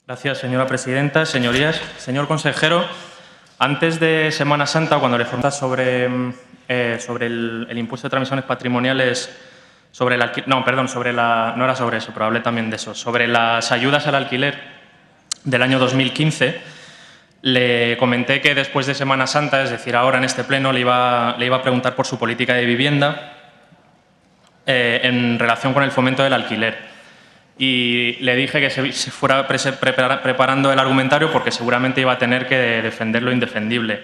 Gracias, señora presidenta. Señorías, señor consejero, antes de Semana Santa, cuando le preguntaba sobre el impuesto de transmisiones patrimoniales, sobre el alquiler, no era sobre eso, pero hablé también de eso, sobre las ayudas al alquiler del año 2015, le comenté que después de Semana Santa, es decir, ahora en este pleno, le iba a preguntar por su política de vivienda en relación con el fomento del alquiler. Y le dije que se fuera preparando el argumentario porque seguramente iba a tener que defender lo indefendible.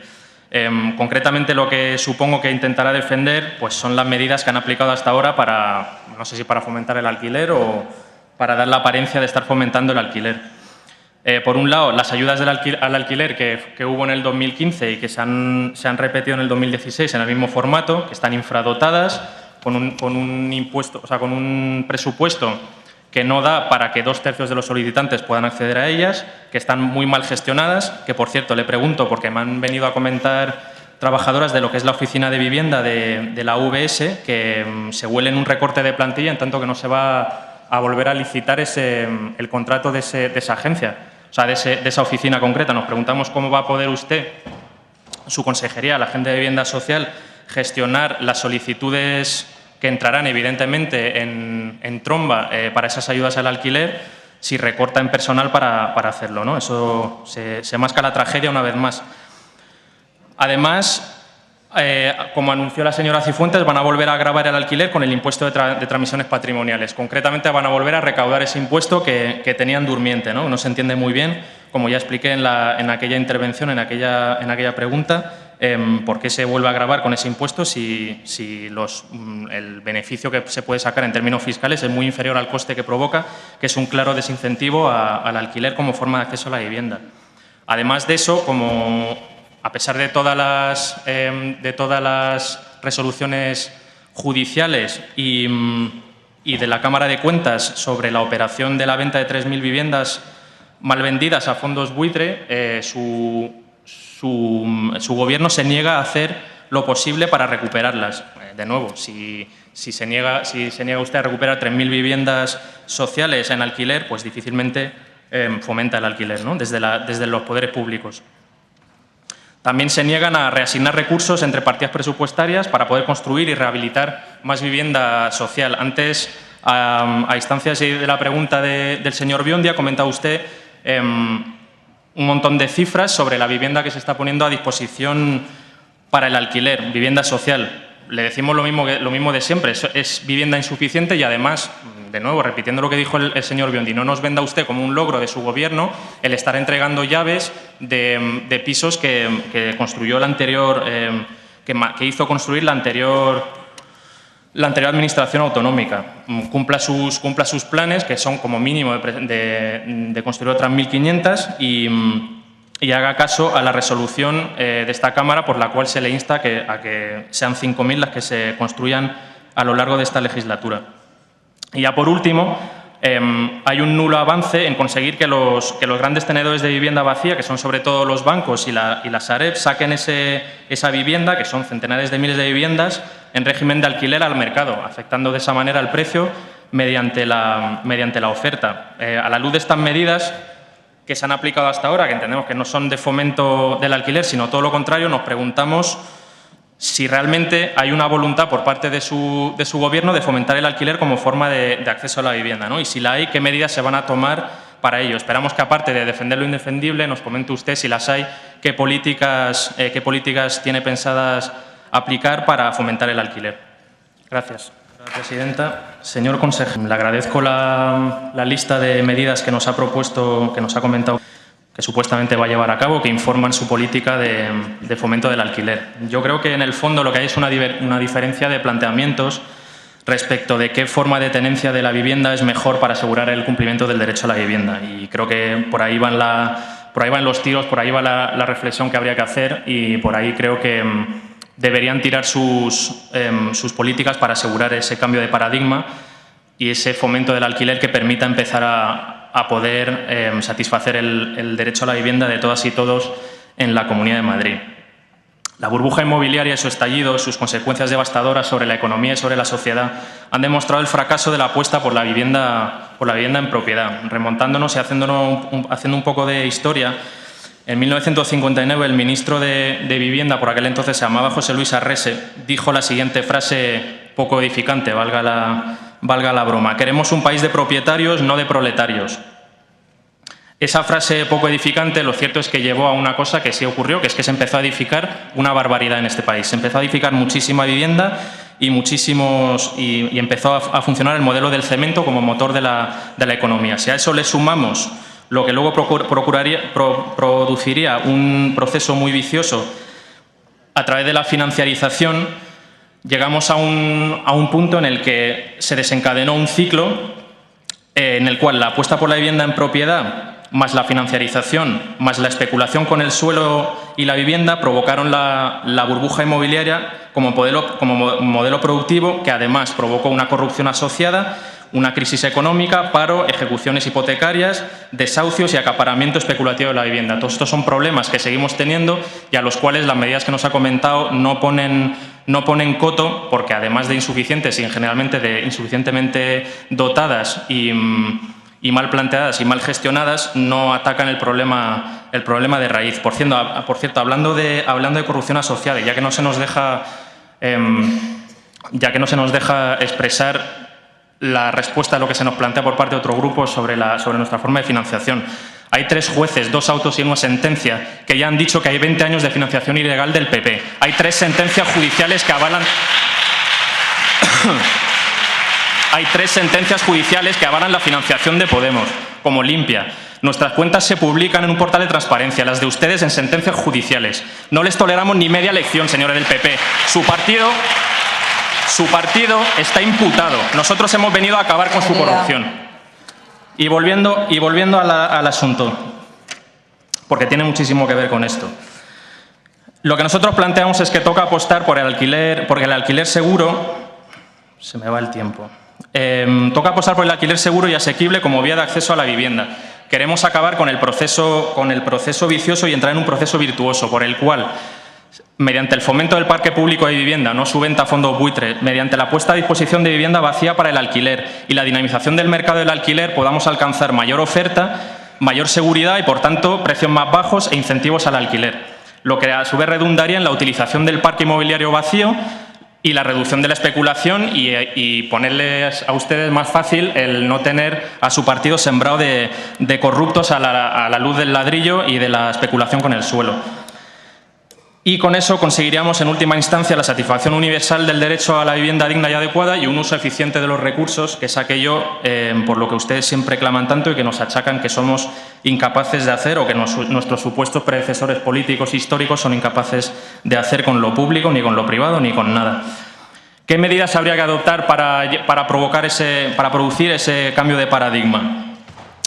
Concretamente, lo que supongo que intentará defender pues son las medidas que han aplicado hasta ahora para, no sé si para fomentar el alquiler o para dar la apariencia de estar fomentando el alquiler. Por un lado, las ayudas al alquiler que hubo en el 2015 y que se han repetido en el 2016 en el mismo formato, que están infradotadas, con un impuesto, o sea, con un presupuesto que no da para que 2/3 de los solicitantes puedan acceder a ellas, que están muy mal gestionadas, que, por cierto, le pregunto, porque me han venido a comentar trabajadoras de lo que es la oficina de vivienda de la UBS, que se huelen un recorte de plantilla en tanto que no se va a volver a licitar el contrato de esa agencia, o sea, de esa oficina concreta. Nos preguntamos cómo va a poder usted, su consejería, la Agencia de Vivienda Social, gestionar las solicitudes que entrarán evidentemente en tromba para esas ayudas al alquiler si recorta en personal para hacerlo, ¿no? Eso se masca la tragedia una vez más. Además, como anunció la señora Cifuentes, van a volver a gravar el alquiler con el impuesto de transmisiones patrimoniales. Concretamente, van a volver a recaudar ese impuesto que tenían durmiente, ¿no? No se entiende muy bien, como ya expliqué en aquella intervención, en aquella pregunta, por qué se vuelve a gravar con ese impuesto si el beneficio que se puede sacar en términos fiscales es muy inferior al coste que provoca, que es un claro desincentivo al alquiler como forma de acceso a la vivienda. Además de eso, a pesar de todas las resoluciones judiciales y de la Cámara de Cuentas sobre la operación de la venta de 3.000 viviendas mal vendidas a fondos buitre, su Gobierno se niega a hacer lo posible para recuperarlas. De nuevo, si se niega usted a recuperar 3.000 viviendas sociales en alquiler, pues difícilmente fomenta el alquiler, ¿no? desde los poderes públicos. También se niegan a reasignar recursos entre partidas presupuestarias para poder construir y rehabilitar más vivienda social. Antes, a instancias de la pregunta del señor Biondia, ha comentado usted un montón de cifras sobre la vivienda que se está poniendo a disposición para el alquiler, vivienda social. Le decimos lo mismo de siempre, es vivienda insuficiente y además, de nuevo, repitiendo lo que dijo el señor Biondi, no nos venda usted como un logro de su Gobierno el estar entregando llaves de pisos que construyó el anterior, que hizo construir la anterior Administración autonómica. Cumpla sus planes, que son como mínimo de construir otras 1.500 y haga caso a la resolución de esta Cámara por la cual se le insta a que sean 5.000 las que se construyan a lo largo de esta legislatura. Y ya por último, hay un nulo avance en conseguir que los grandes tenedores de vivienda vacía, que son sobre todo los bancos y la Sareb, saquen esa vivienda, que son centenares de miles de viviendas, en régimen de alquiler al mercado, afectando de esa manera el precio mediante la oferta. A la luz de estas medidas que se han aplicado hasta ahora, que entendemos que no son de fomento del alquiler, sino todo lo contrario, nos preguntamos si realmente hay una voluntad por parte de su Gobierno de fomentar el alquiler como forma de acceso a la vivienda, ¿no? Y si la hay, ¿qué medidas se van a tomar para ello? Esperamos que, aparte de defender lo indefendible, nos comente usted, si las hay, qué políticas tiene pensadas aplicar para fomentar el alquiler. Gracias. Señora presidenta. Señor consejero, le agradezco la lista de medidas que nos ha propuesto, que nos ha comentado, que supuestamente va a llevar a cabo, que informan su política de fomento del alquiler. Yo creo que en el fondo lo que hay es una diferencia de planteamientos respecto de qué forma de tenencia de la vivienda es mejor para asegurar el cumplimiento del derecho a la vivienda. Y creo que por ahí van los tiros, por ahí va la reflexión que habría que hacer y por ahí creo que deberían tirar sus políticas para asegurar ese cambio de paradigma y ese fomento del alquiler que permita empezar a poder satisfacer el derecho a la vivienda de todas y todos en la Comunidad de Madrid. La burbuja inmobiliaria y su estallido, sus consecuencias devastadoras sobre la economía y sobre la sociedad han demostrado el fracaso de la apuesta por la vivienda la vivienda en propiedad. Remontándonos y haciendo un poco de historia, en 1959 el ministro de Vivienda, por aquel entonces se llamaba José Luis Arrese, dijo la siguiente frase poco edificante, valga la broma: queremos un país de propietarios, no de proletarios. Esa frase poco edificante, lo cierto es que llevó a una cosa que sí ocurrió, que es que se empezó a edificar una barbaridad en este país. Se empezó a edificar muchísima vivienda y empezó a funcionar el modelo del cemento como motor de la economía. Si a eso le sumamos lo que luego produciría un proceso muy vicioso a través de la financiarización, llegamos a un punto en el que se desencadenó un ciclo en el cual la apuesta por la vivienda en propiedad, más la financiarización, más la especulación con el suelo y la vivienda, provocaron la burbuja inmobiliaria como modelo productivo, que además provocó una corrupción asociada, una crisis económica, paro, ejecuciones hipotecarias, desahucios y acaparamiento especulativo de la vivienda. Todos estos son problemas que seguimos teniendo y a los cuales las medidas que nos ha comentado no ponen coto, porque además de insuficientes y generalmente de insuficientemente dotadas y mal planteadas y mal gestionadas, no atacan el problema de raíz. Por cierto, hablando de corrupción asociada, ya que no se nos deja expresar la respuesta a lo que se nos plantea por parte de otro grupo sobre nuestra forma de financiación. Hay 3 jueces, 2 autos y una sentencia que ya han dicho que hay 20 años de financiación ilegal del PP. Hay 3 sentencias judiciales que avalan... Hay 3 sentencias judiciales que avalan la financiación de Podemos, como limpia. Nuestras cuentas se publican en un portal de transparencia, las de ustedes en sentencias judiciales. No les toleramos ni media lección, señores del PP. Su partido está imputado. Nosotros hemos venido a acabar con su corrupción. Y volviendo al asunto, porque tiene muchísimo que ver con esto. Lo que nosotros planteamos es que toca apostar por el alquiler, porque el alquiler seguro... Se me va el tiempo. Toca apostar por el alquiler seguro y asequible como vía de acceso a la vivienda. Queremos acabar con el proceso vicioso y entrar en un proceso virtuoso, por el cual, mediante el fomento del parque público de vivienda, no su venta a fondos buitre, mediante la puesta a disposición de vivienda vacía para el alquiler y la dinamización del mercado del alquiler, podamos alcanzar mayor oferta, mayor seguridad y, por tanto, precios más bajos e incentivos al alquiler, lo que a su vez redundaría en la utilización del parque inmobiliario vacío y la reducción de la especulación y ponerles a ustedes más fácil el no tener a su partido sembrado de corruptos a la luz del ladrillo y de la especulación con el suelo. Y con eso conseguiríamos en última instancia la satisfacción universal del derecho a la vivienda digna y adecuada y un uso eficiente de los recursos, que es aquello por lo que ustedes siempre claman tanto y que nos achacan que somos incapaces de hacer o que nuestros supuestos predecesores políticos históricos son incapaces de hacer con lo público, ni con lo privado, ni con nada. ¿Qué medidas habría que adoptar para producir ese cambio de paradigma?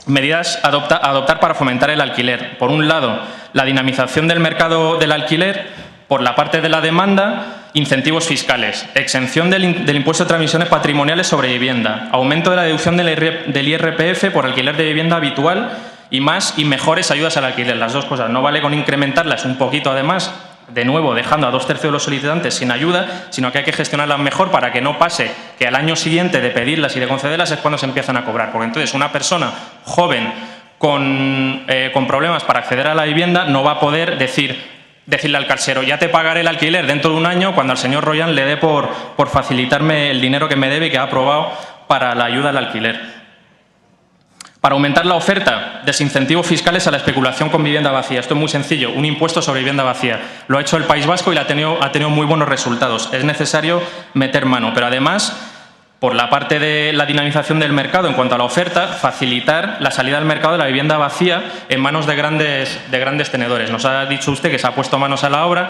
Medidas a adoptar para fomentar el alquiler. Por un lado, la dinamización del mercado del alquiler. Por la parte de la demanda, incentivos fiscales, exención del impuesto de transmisiones patrimoniales sobre vivienda, aumento de la deducción del IRPF por alquiler de vivienda habitual y más y mejores ayudas al alquiler. Las dos cosas. No vale con incrementarlas un poquito además, de nuevo dejando a 2/3 de los solicitantes sin ayuda, sino que hay que gestionarlas mejor para que no pase que al año siguiente de pedirlas y de concederlas es cuando se empiezan a cobrar. Porque entonces una persona joven con problemas para acceder a la vivienda no va a poder decirle al casero: ya te pagaré el alquiler dentro de un año, cuando al señor Royan le dé por facilitarme el dinero que me debe y que ha aprobado para la ayuda al alquiler. Para aumentar la oferta, desincentivos fiscales a la especulación con vivienda vacía. Esto es muy sencillo, un impuesto sobre vivienda vacía. Lo ha hecho el País Vasco y ha tenido muy buenos resultados. Es necesario meter mano, pero además, por la parte de la dinamización del mercado en cuanto a la oferta, facilitar la salida al mercado de la vivienda vacía en manos de grandes tenedores. Nos ha dicho usted que se ha puesto manos a la obra,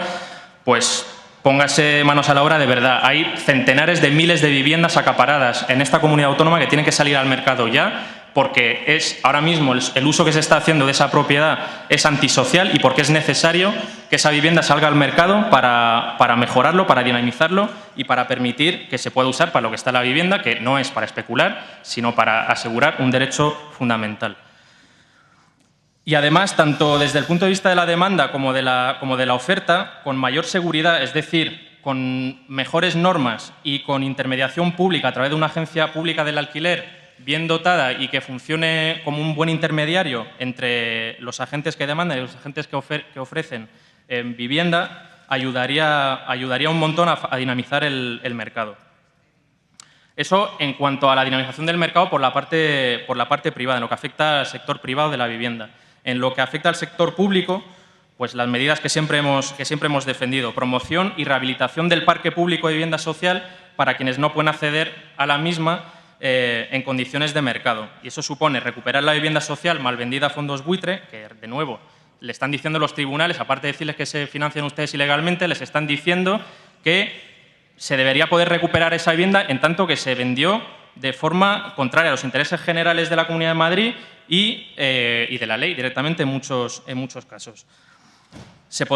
pues póngase manos a la obra de verdad. Hay centenares de miles de viviendas acaparadas en esta comunidad autónoma que tienen que salir al mercado ya, porque ahora mismo el uso que se está haciendo de esa propiedad es antisocial y porque es necesario que esa vivienda salga al mercado para mejorarlo, para dinamizarlo y para permitir que se pueda usar para lo que está la vivienda, que no es para especular, sino para asegurar un derecho fundamental. Y además, tanto desde el punto de vista de la demanda como de la oferta, con mayor seguridad, es decir, con mejores normas y con intermediación pública a través de una agencia pública del alquiler bien dotada y que funcione como un buen intermediario entre los agentes que demandan y los agentes que ofrecen vivienda, ayudaría un montón a dinamizar el mercado. Eso en cuanto a la dinamización del mercado por la parte privada, en lo que afecta al sector privado de la vivienda. En lo que afecta al sector público, pues las medidas que siempre hemos defendido, promoción y rehabilitación del parque público de vivienda social para quienes no pueden acceder a la misma en condiciones de mercado. Y eso supone recuperar la vivienda social mal vendida a fondos buitre, que, de nuevo, le están diciendo los tribunales, aparte de decirles que se financian ustedes ilegalmente, les están diciendo que se debería poder recuperar esa vivienda en tanto que se vendió de forma contraria a los intereses generales de la Comunidad de Madrid y de la ley directamente en muchos casos. Se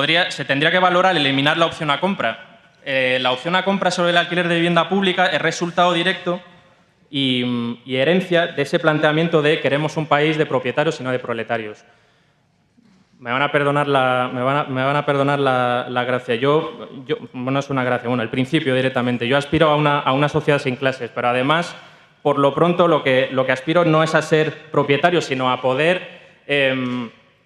tendría que valorar eliminar la opción a compra. La opción a compra sobre el alquiler de vivienda pública es resultado directo y herencia de ese planteamiento de queremos un país de propietarios y no de proletarios. Me van a perdonar la gracia. No es una gracia, bueno, el principio directamente. Yo aspiro a una sociedad sin clases, pero además, por lo pronto, lo que aspiro no es a ser propietario, sino a poder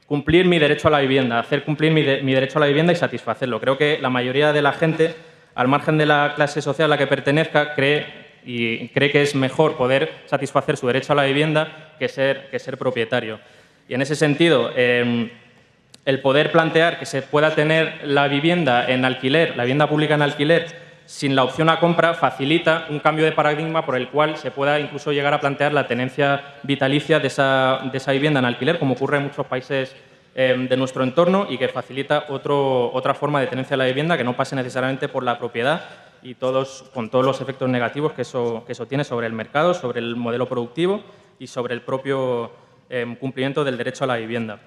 cumplir mi derecho a la vivienda, hacer cumplir mi derecho a la vivienda y satisfacerlo. Creo que la mayoría de la gente, al margen de la clase social a la que pertenezca, cree que es mejor poder satisfacer su derecho a la vivienda que ser propietario. Y en ese sentido, el poder plantear que se pueda tener la vivienda en alquiler, la vivienda pública en alquiler, sin la opción a compra, facilita un cambio de paradigma por el cual se pueda incluso llegar a plantear la tenencia vitalicia de esa vivienda en alquiler, como ocurre en muchos países de nuestro entorno y que facilita otra forma de tenencia de la vivienda que no pase necesariamente por la propiedad y con todos los efectos negativos que eso tiene sobre el mercado, sobre el modelo productivo y sobre el propio cumplimiento del derecho a la vivienda.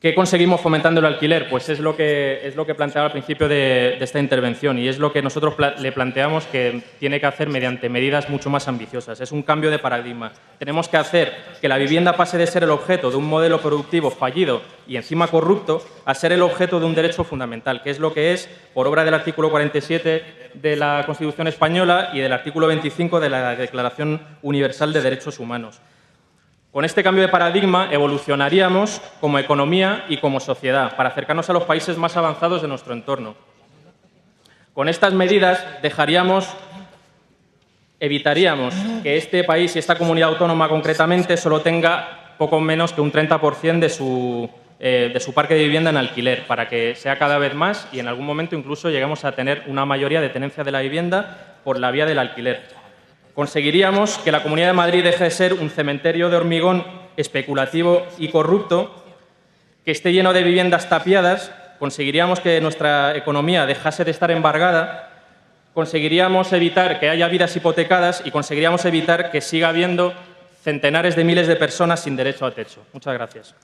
¿Qué conseguimos fomentando el alquiler? Pues es lo que planteaba al principio de esta intervención y es lo que nosotros le planteamos que tiene que hacer mediante medidas mucho más ambiciosas. Es un cambio de paradigma. Tenemos que hacer que la vivienda pase de ser el objeto de un modelo productivo fallido y encima corrupto a ser el objeto de un derecho fundamental, que es lo que es por obra del artículo 47 de la Constitución española y del artículo 25 de la Declaración Universal de Derechos Humanos. Con este cambio de paradigma evolucionaríamos como economía y como sociedad para acercarnos a los países más avanzados de nuestro entorno. Con estas medidas evitaríamos que este país y esta comunidad autónoma concretamente solo tenga poco menos que un 30% de su parque de vivienda en alquiler, para que sea cada vez más y en algún momento incluso lleguemos a tener una mayoría de tenencia de la vivienda por la vía del alquiler. Conseguiríamos que la Comunidad de Madrid deje de ser un cementerio de hormigón especulativo y corrupto, que esté lleno de viviendas tapiadas, conseguiríamos que nuestra economía dejase de estar embargada, conseguiríamos evitar que haya vidas hipotecadas y conseguiríamos evitar que siga habiendo centenares de miles de personas sin derecho a techo. Muchas gracias.